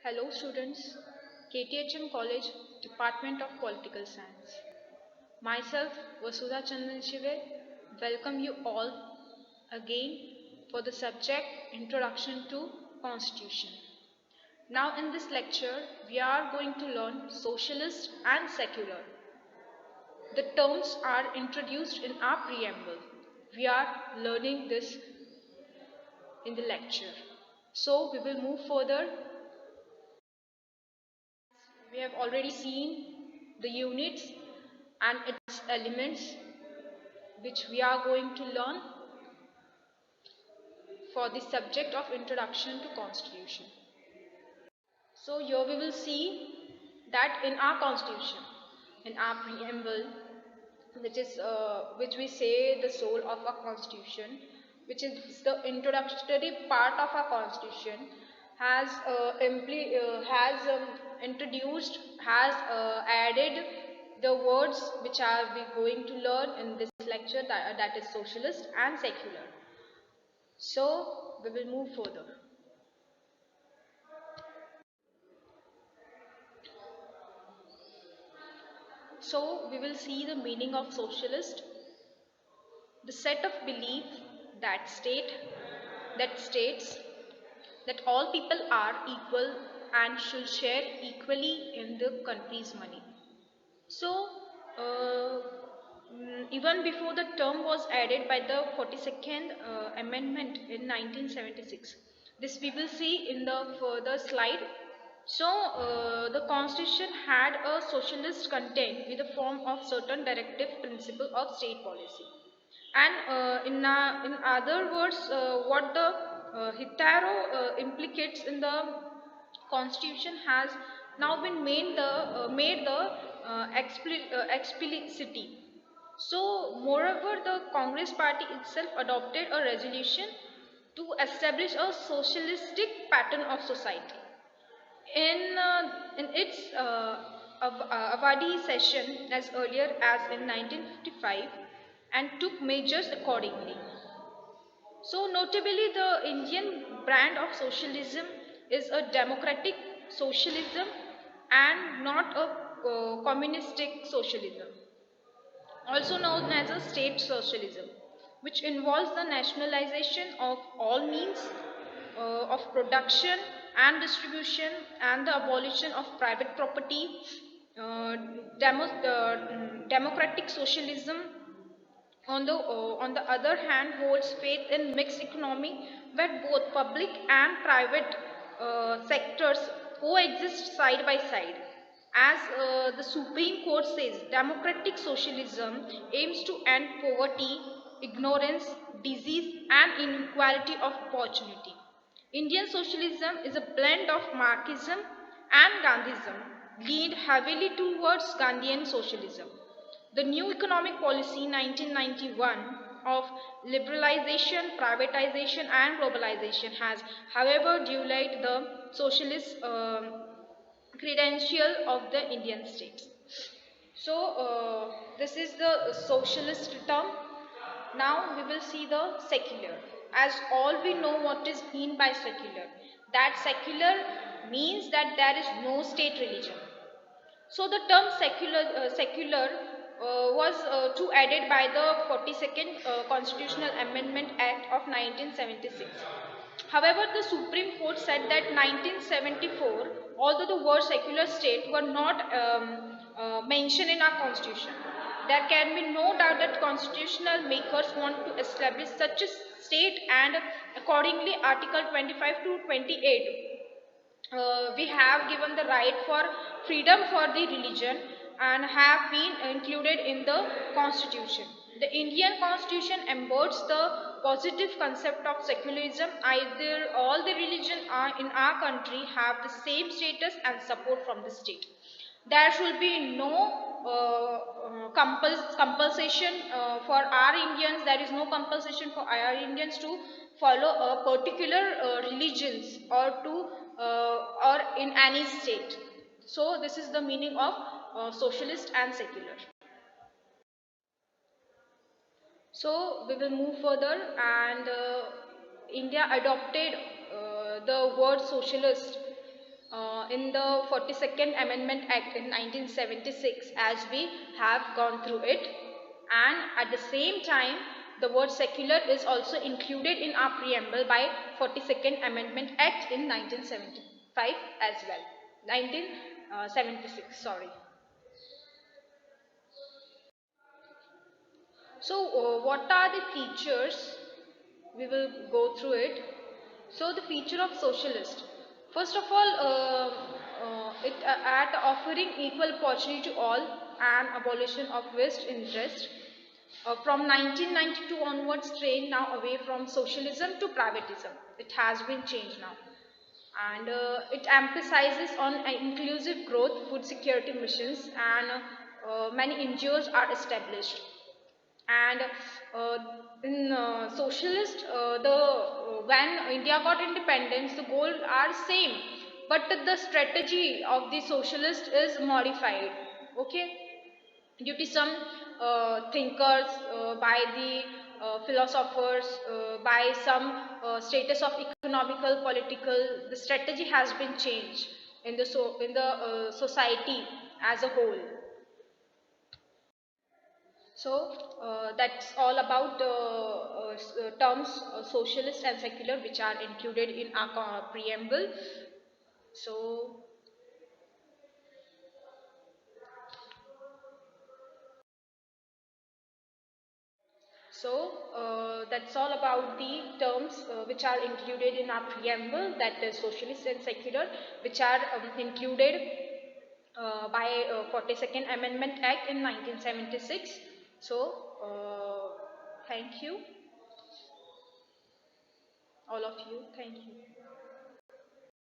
Hello students, KTHM College, Department of Political Science. Myself, Vasudha Chandan Shive, welcome you all again for the subject Introduction to Constitution. Now in this lecture, we are going to learn socialist and secular. The terms are introduced in our preamble. We are learning this in the lecture. So we will move further. We have already seen the units and its elements which we are going to learn for the subject of Introduction to Constitution. So here we will see that in our Constitution, in our preamble, which we say the soul of our Constitution, which is the introductory part of our Constitution, has added the words which are we going to learn in this lecture, that is socialist and secular. So we will move further. So we will see the meaning of socialist, the set of belief that states that all people are equal and should share equally in the country's money. So, even before the term was added by the 42nd Amendment in 1976, this we will see in the further slide. So, the Constitution had a socialist content with the form of certain directive principle of state policy. And in other words, what the Hitaro implicates in the Constitution has now been made the explicitity. So, moreover, the Congress Party itself adopted a resolution to establish a socialistic pattern of society. In its Avadi session as earlier as in 1955 and took measures accordingly. So notably the Indian brand of socialism is a democratic socialism and not a communistic socialism, also known as a state socialism, which involves the nationalization of all means of production and distribution and the abolition of private property. Democratic socialism on the other hand holds faith in mixed economy where both public and private sectors coexist side by side. As the Supreme Court says, democratic socialism aims to end poverty, ignorance, disease, and inequality of opportunity. Indian socialism is a blend of Marxism and Gandhism, leaned heavily towards Gandhian socialism. The new economic policy 1991 of liberalization, privatization, and globalization has, however, dulled the socialist credential of the Indian states. So, this is the socialist term. Now we will see the secular. As all we know what is mean by secular. That secular means that there is no state religion. So the term secular was to added by the 42nd Constitutional Amendment Act of 1976. However, the Supreme Court said that 1974, although the word secular state were not mentioned in our constitution, there can be no doubt that constitutional makers want to establish such a state, and accordingly Article 25 to 28 we have given the right for freedom for the religion and have been included in the constitution. The Indian constitution embodies the positive concept of secularism. Either all the religion are in our country have the same status and support from the state. There should be no compulsion for our Indians. There is no compulsion for our Indians to follow a particular religions or to or in any state. So this is the meaning of socialist and secular. So we will move further, and India adopted the word socialist in the 42nd Amendment Act in 1976, as we have gone through it, and at the same time the word secular is also included in our preamble by 42nd Amendment Act in 1975 as well. 1976, sorry. So what are the features? We will go through it. So the feature of socialist. First of all, it at offering equal opportunity to all and abolition of vested interest. From 1992 onwards, train now away from socialism to privatism. It has been changed now, and it emphasizes on inclusive growth, food security missions, and many NGOs are established. And uh, in socialist, the when India got independence, the goals are same, but the strategy of the socialist is modified. Okay, due to some thinkers, by the philosophers, by some status of economical, political, the strategy has been changed in the society as a whole. So that's all about the terms socialist and secular, which are included in our preamble. So, that's all about the terms which are included in our preamble, that is socialist and secular, which are included by 42nd Amendment Act in 1976. So, thank you, all of you. Thank you.